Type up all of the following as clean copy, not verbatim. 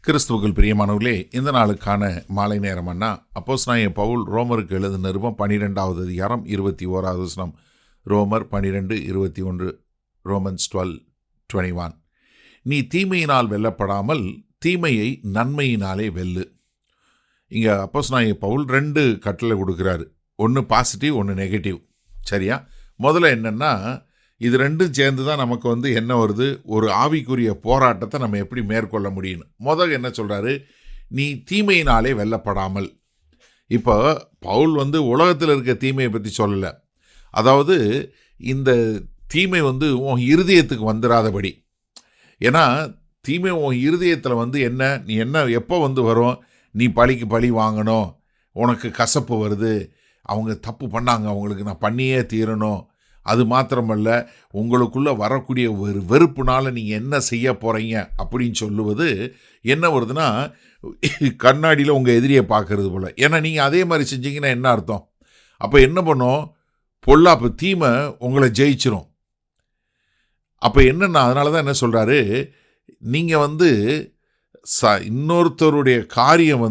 கிறிஸ்துவுக்குள் பிரியமானவர்களே, இந்த நாளுக்கான மாலை நேரம்னா அப்போஸ்தலனாகிய பவுல் ரோமருக்கு எழுதின நிருபம் 12வது அதிகாரம் 21வது வசனம். ரோமர் 12:21. ரோமன்ஸ் 12:21. நீ தீமையினால் வெல்லப்படாமல் தீமையை நன்மையினாலே வெல்லு. இங்கே அப்போஸ்தலனாகிய பவுல் 2 கட்டளை கொடுக்குறாரு. ஒன்று பாசிட்டிவ், ஒன்று நெகட்டிவ். சரியா? முதல்ல என்னென்னா, இது ரெண்டும் சேர்ந்து தான் நமக்கு என்ன வருது, ஒரு ஆவிக்குரிய போராட்டத்தை நம்ம எப்படி மேற்கொள்ள முடியும்னு. முதல் என்ன சொல்கிறாரு, நீ தீமையினாலே வெல்லப்படாமல். இப்போ பவுல் உலகத்தில் இருக்க தீமையை பற்றி சொல்லலை. அதாவது இந்த தீமை உன் இருதயத்துக்கு வந்துடாதபடி. ஏன்னா தீமை உன் இருதயத்தில் என்ன, நீ என்ன எப்போ வரும், நீ பழிக்கு பழி வாங்கணும், உனக்கு கசப்பு வருது, அவங்க தப்பு பண்ணாங்க, அவங்களுக்கு நான் பண்ணியே தீரணும். அது மாத்திரமல்ல, உங்களுக்குள்ளே வரக்கூடிய ஒரு வெறுப்புனால நீங்கள் என்ன செய்ய போகிறீங்க அப்படின்னு சொல்லுவது என்ன வருதுன்னா, கண்ணாடியில் உங்கள் எதிரியை பார்க்கறது போல். ஏன்னா நீங்கள் அதே மாதிரி செஞ்சீங்கன்னா என்ன அர்த்தம்? அப்போ என்ன பண்ணும், பொல்லாப்பு தீமை உங்களை ஜெயிச்சிரும். அப்போ என்னென்னா, அதனால தான் என்ன சொல்கிறாரு, நீங்கள் இன்னொருத்தருடைய காரியம்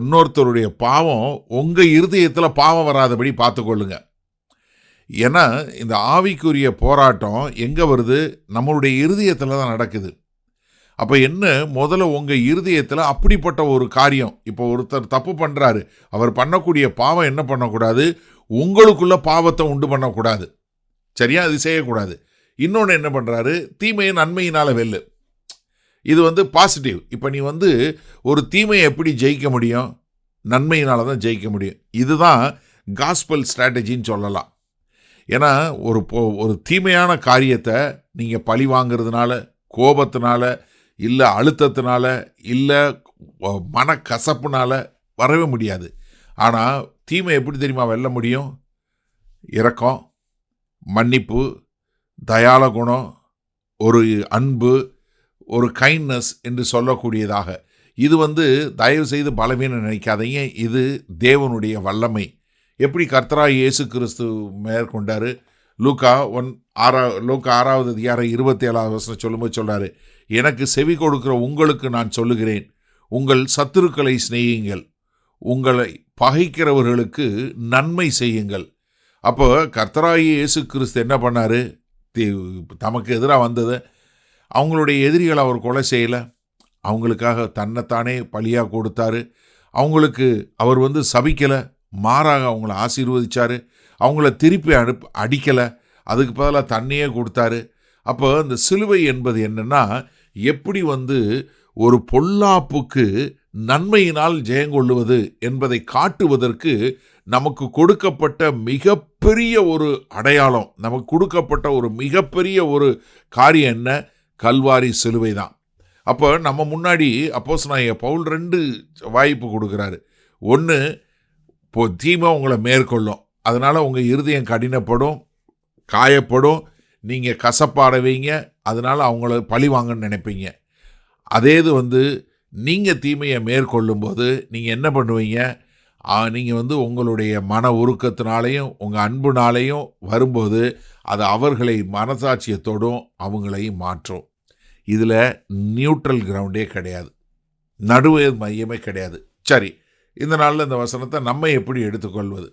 இன்னொருத்தருடைய பாவம் உங்கள் இருதயத்தில் பாவம் வராதபடி பார்த்துக்கொள்ளுங்க. ஏன்னா இந்த ஆவிக்குரிய போராட்டம் எங்கே வருது, நம்மளுடைய இருதயத்தில் தான் நடக்குது. அப்போ என்ன, முதல்ல உங்கள் இருதயத்தில் அப்படிப்பட்ட ஒரு காரியம், இப்போ ஒருத்தர் தப்பு பண்ணுறாரு, அவர் பண்ணக்கூடிய பாவம் என்ன பண்ணக்கூடாது, உங்களுக்குள்ள பாவத்தை உண்டு பண்ணக்கூடாது. சரியா? அது செய்யக்கூடாது. இன்னொன்று என்ன பண்ணுறாரு, தீமையை நன்மையினால் வெல்லு. இது பாசிட்டிவ். இப்போ நீ ஒரு தீமையை எப்படி ஜெயிக்க முடியும், நன்மையினால தான் ஜெயிக்க முடியும். இதுதான் காஸ்பல் ஸ்ட்ராட்டஜின்னு சொல்லலாம். ஏன்னா ஒரு தீமையான காரியத்தை நீங்கள் பழி வாங்கிறதுனால, கோபத்தினால, இல்லை அழுத்தத்தினால, இல்லை மனக்கசப்புனால வரவே முடியாது. ஆனால் தீமை எப்படி தெரியுமா வெல்ல முடியும்? இரக்கம், மன்னிப்பு, தயாள குணம், ஒரு அன்பு, ஒரு கைண்ட்னஸ் என்று சொல்லக்கூடியதாக. இது தயவு செய்து பலவீனம் நினைக்காதீங்க. இது தேவனுடைய வல்லமை. எப்படி கர்த்தராகிய இயேசு கிறிஸ்து மேற்கொண்டார். லூக்கா 6வது அதிகாரம் 27வது வசனம் சொல்லும்போது சொல்கிறாரு, எனக்கு செவி கொடுக்கிற உங்களுக்கு நான் சொல்லுகிறேன், உங்கள் சத்துருக்களை சிநேகியுங்கள், உங்களை பகைக்கிறவர்களுக்கு நன்மை செய்யுங்கள். அப்போ கர்த்தராகிய இயேசு கிறிஸ்து என்ன பண்ணார், தமக்கு எதிராக வந்தது அவங்களுடைய எதிரிகளை அவர் கொலை செய்யலை, அவங்களுக்காக தன்னைத்தானே பலியாக கொடுத்தாரு. அவங்களுக்கு அவர் சபிக்கலை, மாறாக அவங்கள ஆசீர்வதிச்சார். அவங்கள திருப்பி அடிக்கலை, அதுக்கு பதிலாக தண்ணியே கொடுத்தாரு. அப்போ இந்த சிலுவை என்பது என்னென்னா, எப்படி ஒரு பொல்லாப்புக்கு நன்மையினால் ஜெயங்கொள்ளுவது என்பதை காட்டுவதற்கு நமக்கு கொடுக்கப்பட்ட மிகப்பெரிய ஒரு அடையாளம், நமக்கு கொடுக்கப்பட்ட ஒரு மிகப்பெரிய ஒரு காரியம் என்ன, கல்வாரி சிலுவை தான். அப்போ நம்ம முன்னாடி அப்போஸ்தலனாகிய பவுல் 2 வாய்ப்பு கொடுக்குறாரு. ஒன்று, தீமை உங்களை மேற்கொள்ளும், அதனால் உங்கள் இருதயம் கடினப்படும், காயப்படும், நீங்கள் கசப்பாடவீங்க, அதனால் அவங்கள பழி வாங்கன்னு நினைப்பீங்க. அதே இது நீங்கள் தீமையை மேற்கொள்ளும்போது நீங்கள் என்ன பண்ணுவீங்க, நீங்கள் உங்களுடைய மன உருக்கத்தினாலேயும் உங்கள் அன்புனாலேயும் வரும்போது அது அவர்களை மனசாட்சியத்தோடும் அவங்களையும் மாற்றும். இதில் நியூட்ரல் கிரவுண்டே கிடையாது, நடுவே மையமே கிடையாது. சரி, இந்த நாளில் இந்த வசனத்தை நம்ம எப்படி எடுத்துக்கொள்வது?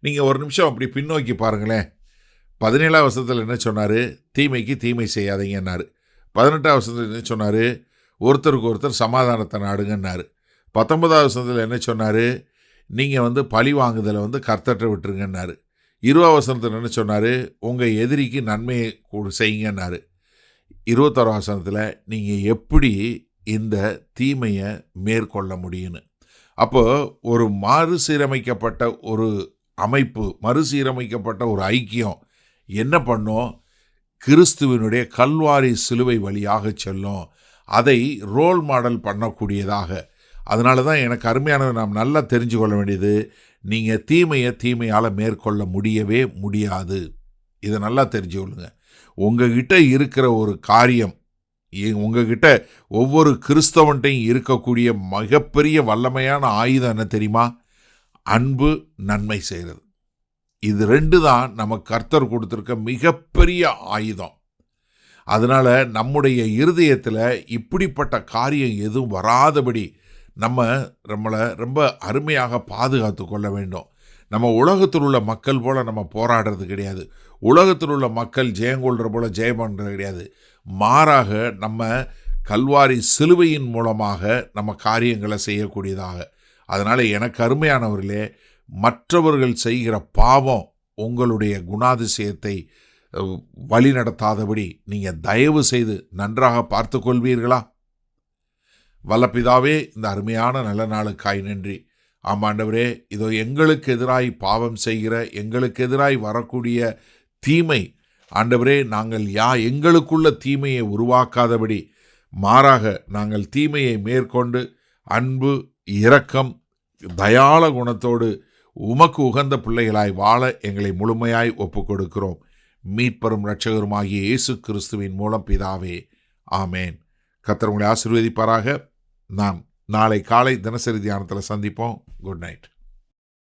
நீங்கள் ஒரு நிமிஷம் அப்படி பின்னோக்கி பாருங்களேன். 17வது வசனத்தில் என்ன சொன்னார், தீமைக்கு தீமை செய்யாதீங்கன்னாரு. 18வது வசனத்தில் என்ன சொன்னார், ஒருத்தருக்கு ஒருத்தர் சமாதானத்தை நாடுங்கன்னாரு. 19வது வசனத்தில் என்ன சொன்னார், நீங்கள் பழி வாங்குதலை கர்த்தர்ட்ட விட்டுருங்கன்னாரு. 20வது வசனத்தில் என்ன சொன்னார், உங்கள் எதிரிக்கு நன்மையை செய்யுங்கன்னாரு. 21வது வசனத்தில் நீங்கள் எப்படி இந்த தீமையை மேற்கொள்ள முடியும்னு. அப்போ ஒரு மறுசீரமைக்கப்பட்ட ஒரு அமைப்பு, மறுசீரமைக்கப்பட்ட ஒரு ஐக்கியம் என்ன பண்ணும், கிறிஸ்துவினுடைய கல்வாரி சிலுவை வழியாக செல்லும். அதை ரோல் மாடல் பண்ணக்கூடியதாக. அதனால தான் எனக்கு அருமையானது, நாம் நல்லா தெரிஞ்சு கொள்ள வேண்டியது, நீங்கள் தீமையை தீமையால் மேற்கொள்ள முடியவே முடியாது. இதை நல்லா தெரிஞ்சு கொள்ளுங்க. உங்ககிட்ட இருக்கிற ஒரு காரியம், உங்ககிட்ட ஒவ்வொரு கிறிஸ்தவன்ட்டையும் இருக்கக்கூடிய மிகப்பெரிய வல்லமையான ஆயுதம் என்ன தெரியுமா? அன்பு, நன்மை செய்கிறது. இது 2 தான் நம்ம கர்த்தர் கொடுத்துருக்க மிகப்பெரிய ஆயுதம். அதனால் நம்முடைய இருதயத்தில் இப்படிப்பட்ட காரியம் எதுவும் வராதபடி நம்மளை ரொம்ப அருமையாக பாதுகாத்து கொள்ள வேண்டும். நம்ம உலகத்தில் உள்ள மக்கள் போல் நம்ம போராடுறது கிடையாது. உலகத்தில் உள்ள மக்கள் ஜெயங்கொள்கிற போல் ஜெயம் பண்ணுறது கிடையாது. மாறாக நம்ம கல்வாரி சிலுவையின் மூலமாக நம்ம காரியங்களை செய்யக்கூடியதாக. அதனால் எனக்கு அருமையானவர்களே, மற்றவர்கள் செய்கிற பாவம் உங்களுடைய குணாதிசயத்தை வழி நடத்தாதபடி நீங்கள் தயவு செய்து நன்றாக பார்த்து கொள்வீர்களா? வல்லபிதாவே, இந்த அருமையான நல்ல நாளுக்காய் நன்றி. ஆமாண்டவரே, இதோ எங்களுக்கு எதிராய் பாவம் செய்கிற, எங்களுக்கு எதிராய் வரக்கூடிய தீமை ஆண்டவரே, நாங்கள் எங்களுக்குள்ள தீமையை உருவாக்காதபடி மாறாக நாங்கள் தீமையை மேற்கொண்டு அன்பு, இரக்கம், தயாள குணத்தோடு உமக்கு உகந்த பிள்ளைகளாய் வாழ எங்களை முழுமையாய் ஒப்புக்கொடுக்கிறோம். மீட்பரும் இரட்சகருமாகிய இயேசு கிறிஸ்துவின் மூலம் பிதாவே, ஆமேன். கர்த்தர் உங்களை ஆசீர்வதிப்பாராக. நாம் நாளை காலை தினசரி தியானத்தில் சந்திப்போம். Good night.